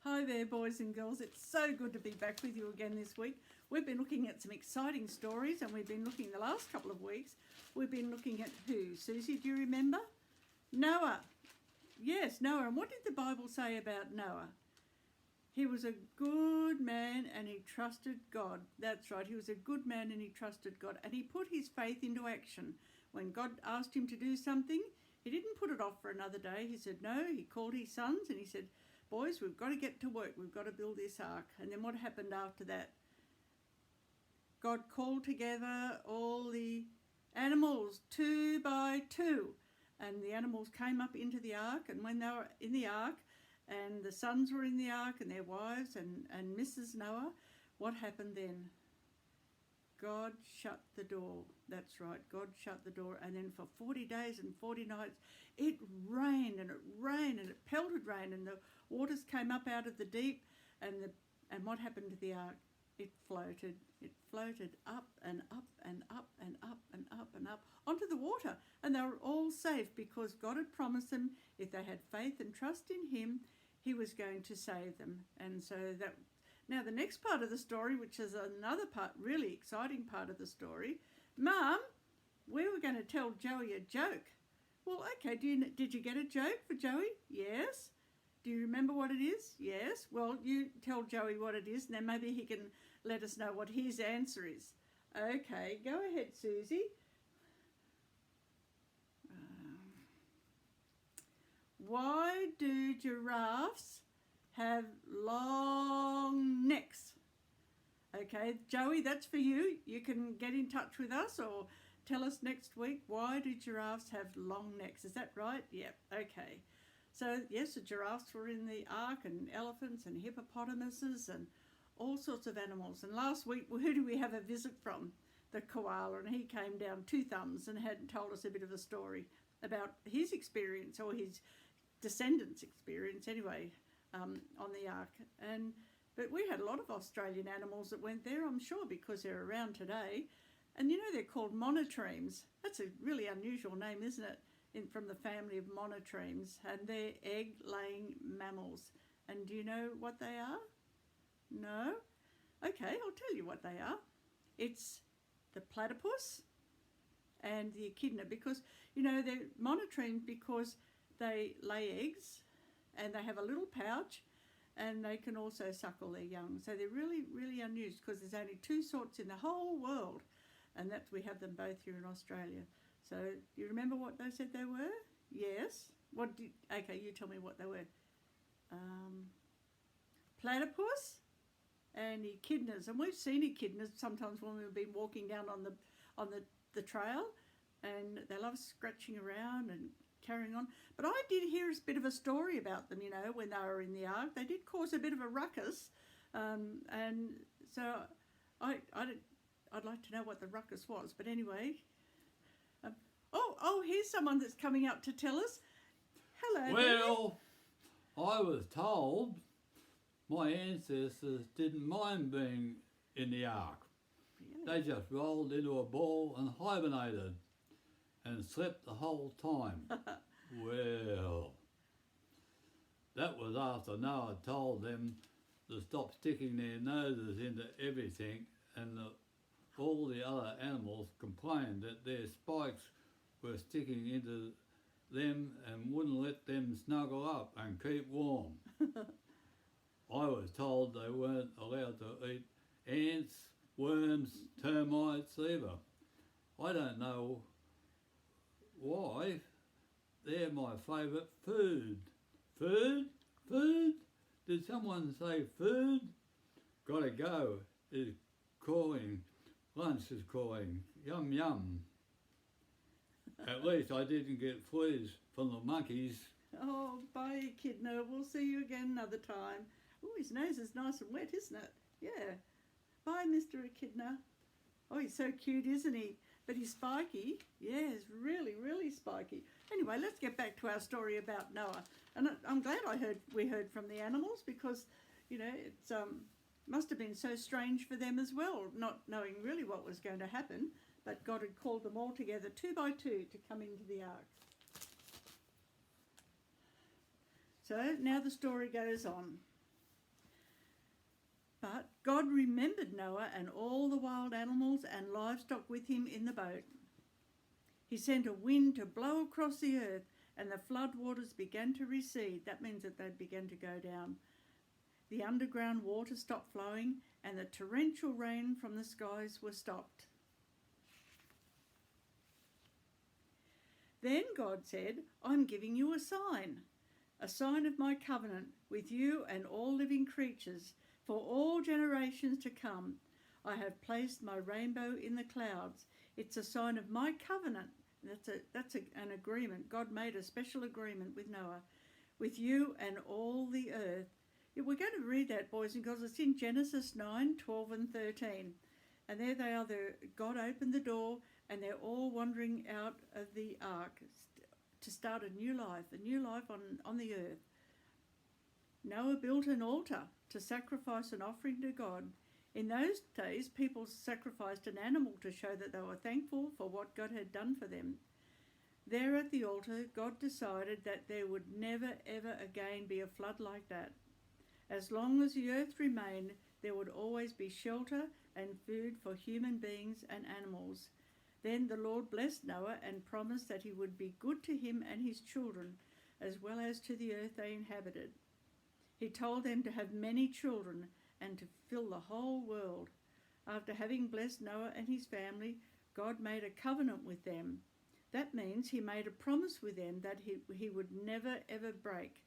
Hi there, boys and girls. It's so good to be back with you again this week. We've been looking at some exciting stories, and we've been looking the last couple of weeks. We've been looking at who? Suzie, do you remember? Noah. Yes, Noah. And what did the Bible say about Noah? He was a good man and he trusted God. That's right. He was a good man and he trusted God. And he put his faith into action. When God asked him to do something, he didn't put it off for another day. He said no. He called his sons and he said, boys, we've got to get to work. We've got to build this ark. And then what happened after that? God called together all the animals 2 by 2. And the animals came up into the ark. And when they were in the ark, and the sons were in the ark and their wives and Mrs. Noah, what happened then? God shut the door. That's right, God shut the door. And then for 40 days and 40 nights, it rained and it rained and it pelted rain and the waters came up out of the deep. And what happened to the ark? It floated. It floated up and up and up and up and up and up onto the water. And they were all safe because God had promised them if they had faith and trust in Him, He was going to save them. And so that, now the next part of the story, which is another part, really exciting part of the story, Mum, we were going to tell Joey a joke. Well, okay, did you get a joke for Joey? Yes. Do you remember what it is? Yes. Well, you tell Joey what it is, and then maybe he can let us know what his answer is. Okay, go ahead, Suzie. Why do giraffes have long necks? Okay, Joey, that's for you. You can get in touch with us or tell us next week, why do giraffes have long necks? Is that right? Yep, okay. So, yes, the giraffes were in the ark and elephants and hippopotamuses and all sorts of animals. And last week, who do we have a visit from? The koala, and he came down 2 thumbs and had told us a bit of a story about his experience, or his descendants' experience anyway, on the ark. But we had a lot of Australian animals that went there, I'm sure, because they're around today. And you know, they're called monotremes. That's a really unusual name, isn't it? From the family of monotremes, and they're egg-laying mammals. And do you know what they are? No? Okay, I'll tell you what they are. It's the platypus and the echidna, because, you know, they're monotremes because they lay eggs and they have a little pouch and they can also suckle their young. So they're really, really unusual because there's only 2 sorts in the whole world, and we have them both here in Australia. So do you remember what they said they were? Yes. Okay, you tell me what they were. Platypus and echidnas. And we've seen echidnas sometimes when we've been walking down on the trail, and they love scratching around and carrying on. But I did hear a bit of a story about them, you know, when they were in the ark. They did cause a bit of a ruckus. And so I'd like to know what the ruckus was. But anyway... Oh, here's someone that's coming up to tell us. Hello. Well, I was told my ancestors didn't mind being in the ark. Really? They just rolled into a ball and hibernated and slept the whole time. Well, that was after Noah told them to stop sticking their noses into everything, and all the other animals complained that their spikes were sticking into them and wouldn't let them snuggle up and keep warm. I was told they weren't allowed to eat ants, worms, termites either. I don't know why. They're my favourite food. Food? Food? Did someone say food? Gotta go. It's calling. Lunch is calling. Yum yum. At least I didn't get fleas from the monkeys. Oh, bye, Echidna. We'll see you again another time. Oh, his nose is nice and wet, isn't it? Yeah. Bye, Mr. Echidna. Oh, he's so cute, isn't he? But he's spiky. Yeah, he's really, really spiky. Anyway, let's get back to our story about Noah. And I'm glad we heard from the animals, because, you know, it's must have been so strange for them as well, not knowing really what was going to happen. But God had called them all together 2 by 2 to come into the ark. So now the story goes on. But God remembered Noah and all the wild animals and livestock with him in the boat. He sent a wind to blow across the earth, and the flood waters began to recede. That means that they began to go down. The underground water stopped flowing, and the torrential rain from the skies was stopped. Then God said, I'm giving you a sign of my covenant with you and all living creatures for all generations to come. I have placed my rainbow in the clouds. It's a sign of my covenant. That's an agreement. God made a special agreement with Noah, with you and all the earth. We're going to read that, boys and girls. It's in Genesis 9, 12 and 13. And there they are. God opened the door and they're all wandering out of the ark to start a new life on the earth. Noah built an altar to sacrifice an offering to God. In those days, people sacrificed an animal to show that they were thankful for what God had done for them. There at the altar, God decided that there would never ever again be a flood like that. As long as the earth remained, there would always be shelter and food for human beings and animals. Then the Lord blessed Noah and promised that he would be good to him and his children, as well as to the earth they inhabited. He told them to have many children and to fill the whole world. After having blessed Noah and his family, God made a covenant with them. That means he made a promise with them that he would never ever break.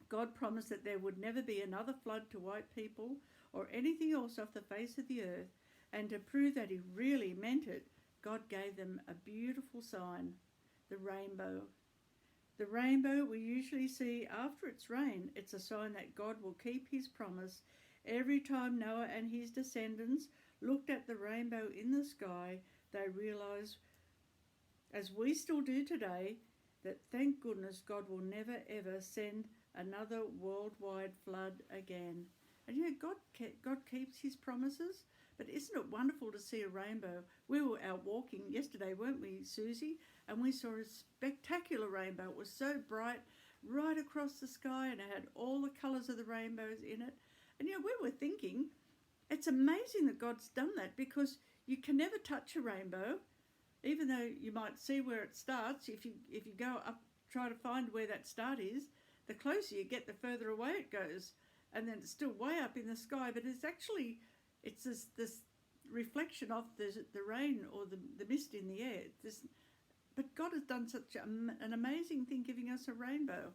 God promised that there would never be another flood to wipe people or anything else off the face of the earth, and to prove that he really meant it, God gave them a beautiful sign, the rainbow. The rainbow we usually see after it's rained. It's a sign that God will keep his promise. Every time Noah and his descendants looked at the rainbow in the sky, they realised, as we still do today, that thank goodness God will never ever send another worldwide flood again. And God keeps his promises. But isn't it wonderful to see a rainbow? We were out walking yesterday, weren't we, Suzie? And we saw a spectacular rainbow. It was so bright, right across the sky, and it had all the colours of the rainbows in it. And we were thinking, it's amazing that God's done that, because you can never touch a rainbow, even though you might see where it starts. If you go up, try to find where that start is, the closer you get, the further away it goes. And then it's still way up in the sky, but it's this reflection of the rain or the mist in the air. But God has done such an amazing thing, giving us a rainbow.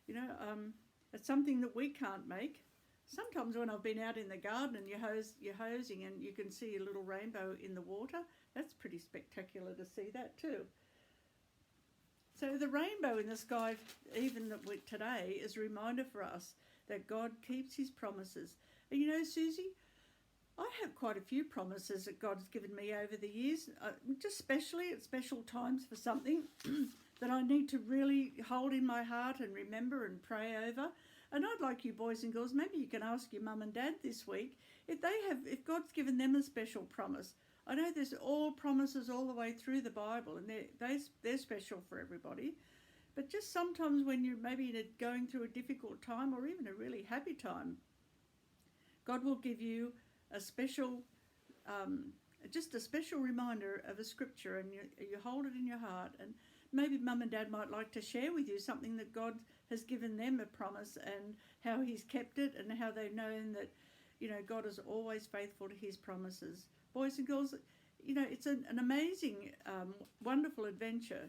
It's something that we can't make. Sometimes when I've been out in the garden and you're hosing and you can see a little rainbow in the water, that's pretty spectacular to see that too. So the rainbow in the sky, even today, is a reminder for us that God keeps his promises. And Suzie, I have quite a few promises that God's given me over the years, just especially at special times for something that I need to really hold in my heart and remember and pray over. And I'd like you boys and girls, maybe you can ask your mum and dad this week if God's given them a special promise. I know there's all promises all the way through the Bible, and they're special for everybody. But just sometimes when you're maybe going through a difficult time or even a really happy time, God will give you a special reminder of a scripture, and you hold it in your heart. And maybe mum and dad might like to share with you something that God has given them a promise, and how he's kept it, and how they've known that God is always faithful to his promises. Boys and girls, it's an amazing, wonderful adventure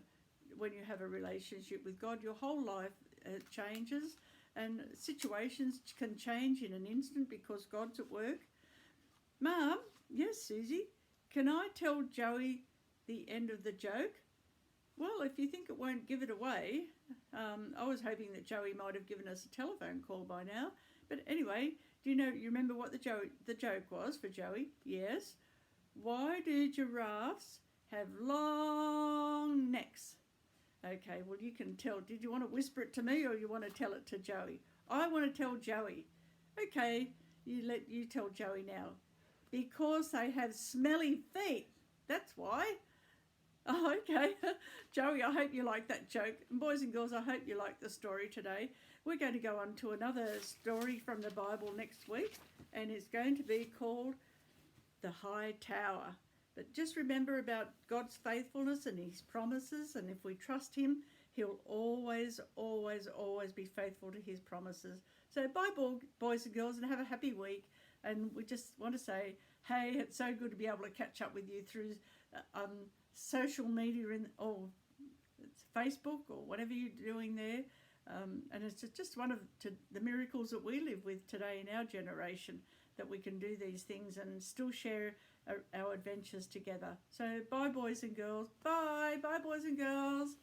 when you have a relationship with God. Your whole life changes, and situations can change in an instant because God's at work. Mum, yes, Suzie, can I tell Joey the end of the joke? Well, if you think it won't give it away, I was hoping that Joey might have given us a telephone call by now. But anyway, you remember what the joke was for Joey? Yes. Why do giraffes have long necks? Okay, well, you can tell. Did you want to whisper it to me, or you want to tell it to Joey? I want to tell Joey. Okay, you tell Joey now. Because they have smelly feet. That's why. Oh, okay. Joey, I hope you like that joke. And boys and girls, I hope you like the story today. We're going to go on to another story from the Bible next week, and it's going to be called The High Tower. But just remember about God's faithfulness and his promises, and if we trust him, he'll always, always, always be faithful to his promises. So bye, boys and girls, and have a happy week. And we just want to say, hey, it's so good to be able to catch up with you through social media or it's Facebook or whatever you're doing there. And it's just one of the miracles that we live with today in our generation, that we can do these things and still share our adventures together. So bye, boys and girls. Bye, boys and girls.